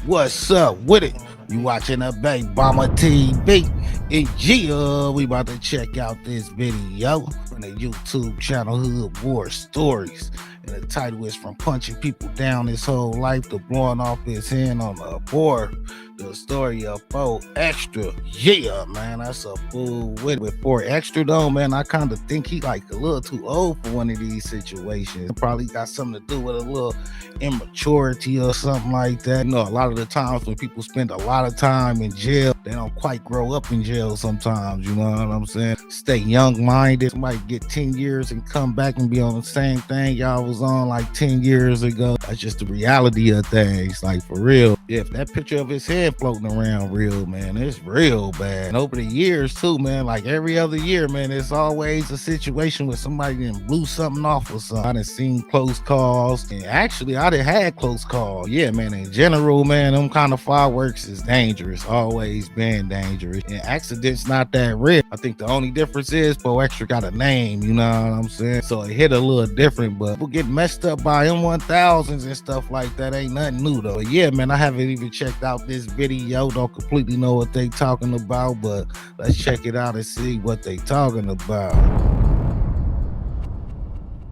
What's up with it? You watching the Bay Bomber TV? And yeah, we about to check out this video from the YouTube channel Hood War Stories. And the title is From Punching People Down His Whole Life to Blowing Off His Hand on the Board. The story of 4 Extra. Yeah, man, that's a fool with 4 Extra though, man. I kind of think he like a little too old for one of these situations. It probably got something to do with a little immaturity or something like that. You know, a lot of the times when people spend a lot of time in jail, they don't quite grow up in jail sometimes, you know what I'm saying? Stay young-minded. Somebody get 10 years and come back and be on the same thing y'all was on like 10 years ago. That's just the reality of things, like for real. Yeah, if that picture of his head floating around real, man, it's real bad. And over the years too, man, like every other year, man, it's always a situation where somebody didn't blew something off or something. I done seen close calls, and actually I done had close calls. Yeah, man, in general, man, them kind of fireworks is dangerous, always been dangerous. And accidents not that rare. I think the only difference is 4 Extra got a name, you know what I'm saying? So it hit a little different, but people get messed up by M1000s and stuff like that ain't nothing new though. But yeah, man, I haven't even checked out this video. Don't completely know what they talking about, but let's check it out and see what they talking about.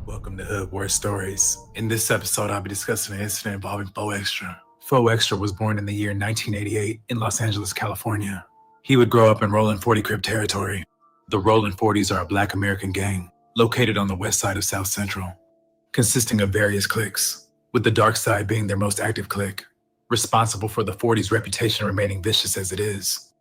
Welcome to Hood War Stories. In this episode, I'll be discussing an incident involving 4 Extra. 4 Extra was born in the year 1988 in Los Angeles, California. He would grow up in Rollin' 40 Crip territory. The Rollin' 40s are a Black American gang located on the west side of South Central, consisting of various cliques, with the dark side being their most active clique, responsible for the 40s' reputation remaining vicious as it is,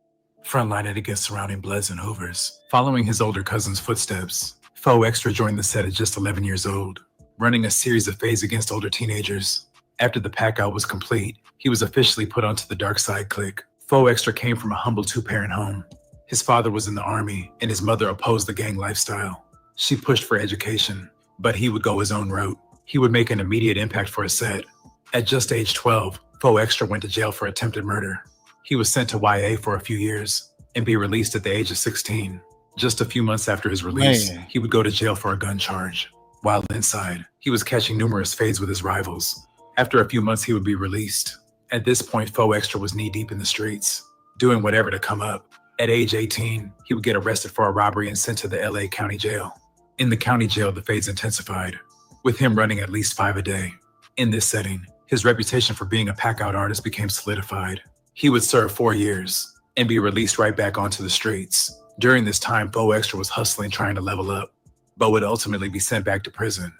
frontlining against surrounding Bloods and Hoovers. Following his older cousin's footsteps, 4 Extra joined the set at just 11 years old, running a series of fades against older teenagers. After the pack-out was complete, he was officially put onto the dark side clique. 4 Extra came from a humble 2-parent home. His father was in the Army, and his mother opposed the gang lifestyle. She pushed for education, but he would go his own route. He would make an immediate impact for his set. At just age 12, 4 Extra went to jail for attempted murder. He was sent to YA for a few years and be released at the age of 16. Just a few months after his release, he would go to jail for a gun charge. While inside, he was catching numerous fades with his rivals. After a few months, he would be released. At this point, 4 Extra was knee-deep in the streets, doing whatever to come up. At age 18, he would get arrested for a robbery and sent to the LA County Jail. In the county jail, the fades intensified, with him running at least 5 a day. In this setting, his reputation for being a pack-out artist became solidified. He would serve 4 years and be released right back onto the streets. During this time, 4 Extra was hustling trying to level up, but would ultimately be sent back to prison.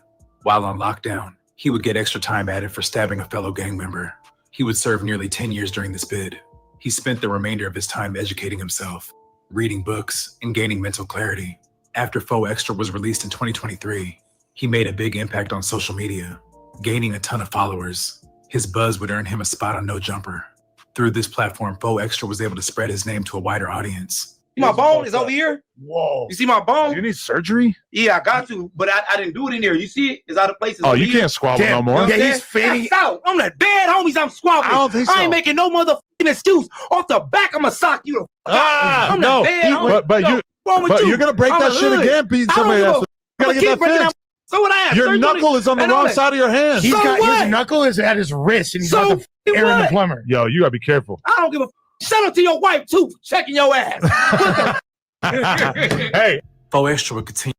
While on lockdown, he would get extra time added for stabbing a fellow gang member. He would serve nearly 10 years during this bid. He spent the remainder of his time educating himself, reading books, and gaining mental clarity. After 4 Extra was released in 2023, he made a big impact on social media, gaining a ton of followers. His buzz would earn him a spot on No Jumper. Through this platform, 4 Extra was able to spread his name to a wider audience. My bone is over here. Whoa. You see my bone? You need surgery? Yeah, I got to, but I didn't do it in there. You see it? It's out of place. Oh, you can't squabble no more. Yeah, he's fading out. I'm that bad, homies. I'm squabbling. I don't think so. I ain't making no motherfucking excuse. Off the back, I'ma sock you. I'm no. that bad, homie. But you're gonna break that shit again, beating somebody else. You gotta get that fixed. So what I have? Your knuckle is on the wrong side of your hand. He's got his knuckle is at his wrist, and he's got the Aaron the plumber. Yo, you gotta be careful. I don't give a. Shout out to your wife too for checking your ass. Hey, 4 Extra would continue.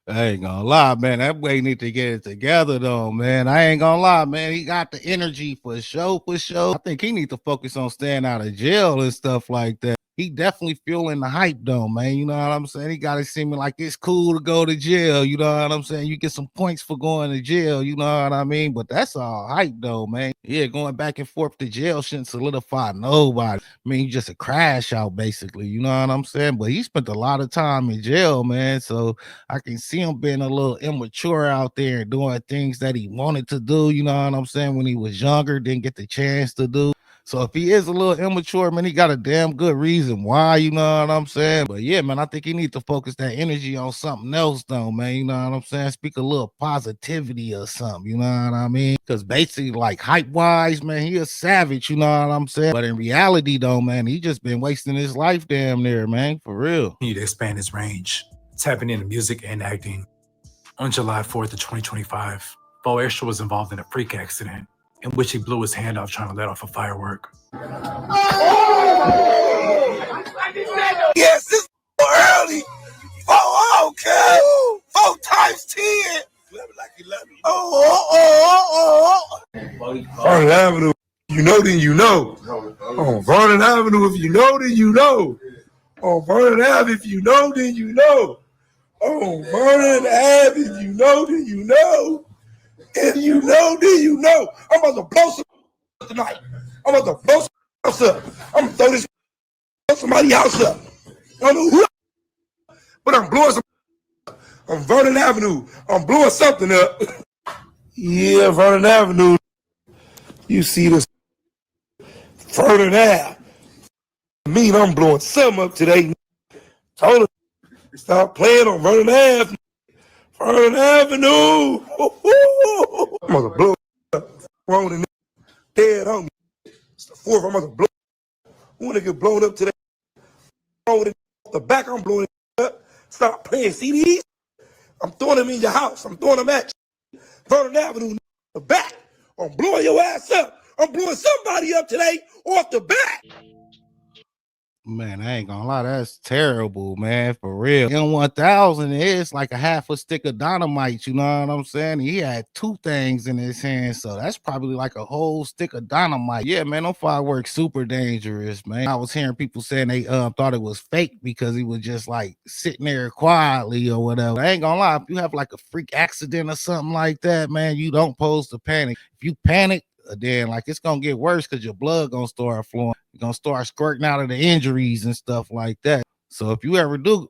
I ain't gonna lie, man. That boy need to get it together, though, man. I ain't gonna lie, man. He got the energy for show, I think he need to focus on staying out of jail and stuff like that. He definitely feeling the hype, though, man. You know what I'm saying? He got it seeming like it's cool to go to jail. You know what I'm saying? You get some points for going to jail. You know what I mean? But that's all hype, though, man. Yeah, going back and forth to jail shouldn't solidify nobody. I mean, you just a crash out, basically. You know what I'm saying? But he spent a lot of time in jail, man. So I can see him being a little immature out there and doing things that he wanted to do. You know what I'm saying? When he was younger, didn't get the chance to do. So if he is a little immature, man, he got a damn good reason why, you know what I'm saying? But yeah, man, I think he needs to focus that energy on something else, though, man. You know what I'm saying? Speak a little positivity or something, you know what I mean? Because basically, like, hype-wise, man, he a savage, you know what I'm saying? But in reality, though, man, he just been wasting his life damn near, man, for real. He to expand his range, tapping into music and acting. On July 4th of 2025, 4 Extra was involved in a freak accident in which he blew his hand off trying to let off a firework. Yes, this is early. 4 okay. 4 times 10. Vernon Avenue, you know, then you know. On Vernon Avenue, if you know, then you know. On Vernon Ave, if you know, then you know. On Vernon Ave, if you know, then you know. If you know, then you know. I'm about to blow some tonight. I'm about to blow some house up. I'm gonna throw this somebody else up. I don't know who, but I'm blowing some on Vernon Avenue. I'm blowing something up. Yeah, Vernon Avenue. You see this Vernon Ave. Mean I'm blowing something up today. Told her stop playing on Vernon Ave. Vernon Avenue. I'm gonna blow up. Wrong in dead homie. It's the 4th. I'm gonna blow. I wanna get blown up today. Wrong in the back. I'm blowing it up. Stop playing CDs. I'm throwing them in your house. I'm throwing them at you. Vernon Avenue, the back. I'm blowing your ass up. I'm blowing somebody up today off the back. Man, I ain't gonna lie, that's terrible, man, for real. M1000 is like a half a stick of dynamite, you know what I'm saying? He had 2 things in his hand, so that's probably like a whole stick of dynamite. Yeah, man, them fireworks super dangerous, man. I was hearing people saying they thought it was fake because he was just like sitting there quietly or whatever. I ain't gonna lie, if you have like a freak accident or something like that, man, you don't pose to panic. If you panic, then like it's gonna get worse because your blood gonna start flowing. You're gonna start squirting out of the injuries and stuff like that. So if you ever do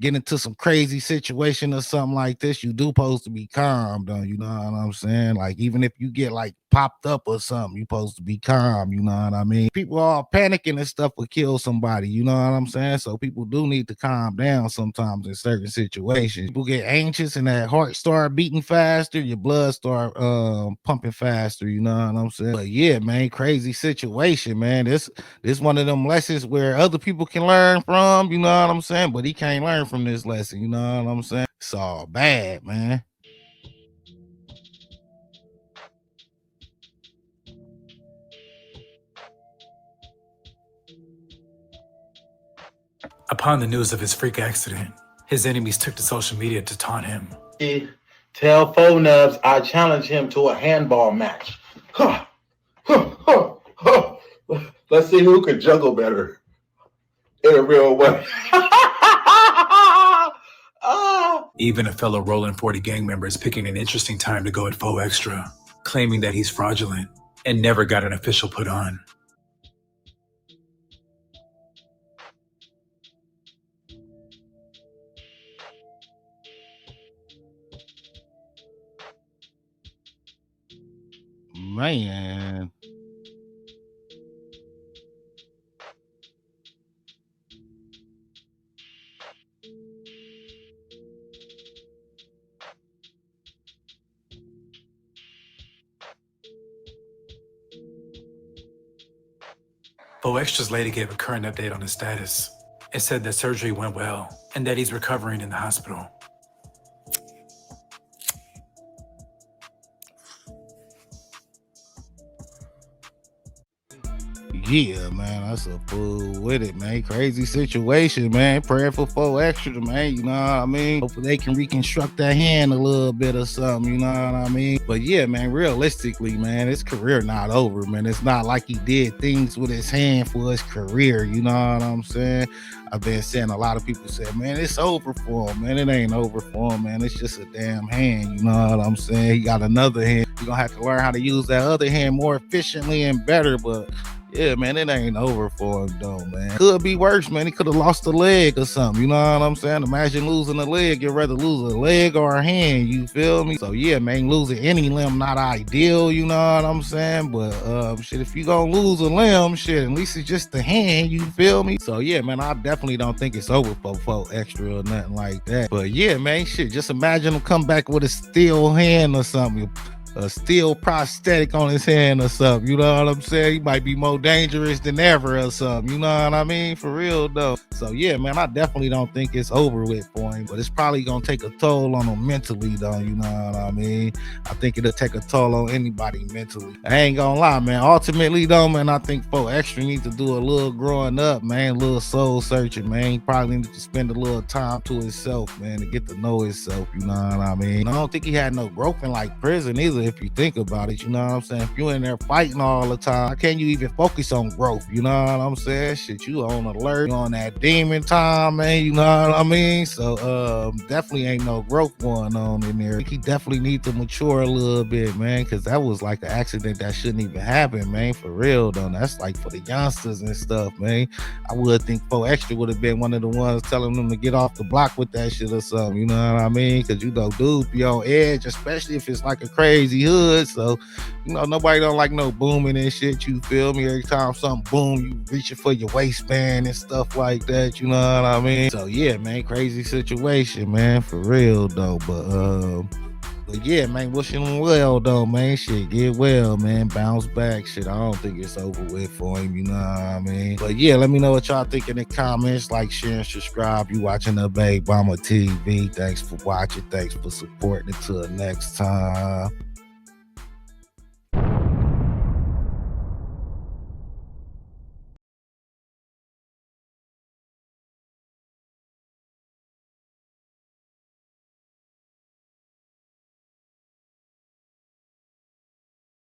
get into some crazy situation or something like this, you do supposed to be calm, though. You know what I'm saying? Like even if you get like popped up or something, you supposed to be calm. You know what I mean? People all panicking and stuff will kill somebody. You know what I'm saying? So people do need to calm down sometimes in certain situations. People get anxious and that heart start beating faster, your blood start pumping faster. You know what I'm saying? But yeah, man, crazy situation, man. This one of them lessons where other people can learn from. You know what I'm saying? But he can't learn from this lesson. You know what I'm saying? It's all bad, man. Upon the news of his freak accident, his enemies took to social media to taunt him. Tell Faux Nubs I challenge him to a handball match. Let's see who can juggle better in a real way. Even a fellow Rolling 40 gang member is picking an interesting time to go at Faux Extra, claiming that he's fraudulent and never got an official put on. Man. Faux Extra's lady gave a current update on his status. It said that surgery went well and that he's recovering in the hospital. Yeah, man, that's a fool with it, man. Crazy situation, man. Praying for Faux Extra, man. You know what I mean? Hopefully they can reconstruct that hand a little bit or something. You know what I mean? But yeah, man, realistically, man, his career not over, man. It's not like he did things with his hand for his career. You know what I'm saying? I've been saying a lot of people say, man, it's over for him, man. It ain't over for him, man. It's just a damn hand. You know what I'm saying? He got another hand. You're gonna have to learn how to use that other hand more efficiently and better, but yeah, man, it ain't over for him, though, man. Could be worse, man. He could have lost a leg or something. You know what I'm saying? Imagine losing a leg. You'd rather lose a leg or a hand. You feel me? So, yeah, man, losing any limb not ideal. You know what I'm saying? But, shit, if you gonna lose a limb, shit, at least it's just the hand. You feel me? So, yeah, man, I definitely don't think it's over for Faux Extra or nothing like that. But, yeah, man, shit, just imagine him come back with a steel hand or something. a steel prosthetic on his hand or something. You know what I'm saying? He might be more dangerous than ever or something. You know what I mean? For real though. So yeah, man, I definitely don't think it's over with for him, but it's probably gonna take a toll on him mentally though. You know what I mean? I think it'll take a toll on anybody mentally. I ain't gonna lie, man. Ultimately though, man, I think 4Extra needs to do a little growing up, man, a little soul searching, man. He probably needs to spend a little time to himself, man, to get to know himself. You know what I mean? I don't think he had no growth in like prison either, if you think about it. You know what I'm saying? If you in there fighting all the time, how can you even focus on growth? You know what I'm saying? Shit, you on alert, you on that demon time, man. You know what I mean? So definitely ain't no growth going on in there. He definitely need to mature a little bit, man, because that was like an accident that shouldn't even happen, man. For real though. That's like for the youngsters and stuff, man. I would think 4Extra would have been one of the ones telling them to get off the block with that shit or something. You know what I mean? Because you know, dudes be on edge, especially if it's like a crazy hood. So, you know, nobody don't like no booming and shit. You feel me? Every time something boom, you reaching for your waistband and stuff like that. You know what I mean? So yeah, man, crazy situation, man, for real though. But yeah, man, wishing him well though, man. Shit, get well, man. Bounce back. Shit, I don't think it's over with for him, you know what I mean? But yeah, let me know what y'all think in the comments. Like, share, and subscribe. You watching the Babe Bama TV. Thanks for watching. Thanks for supporting. Until next time.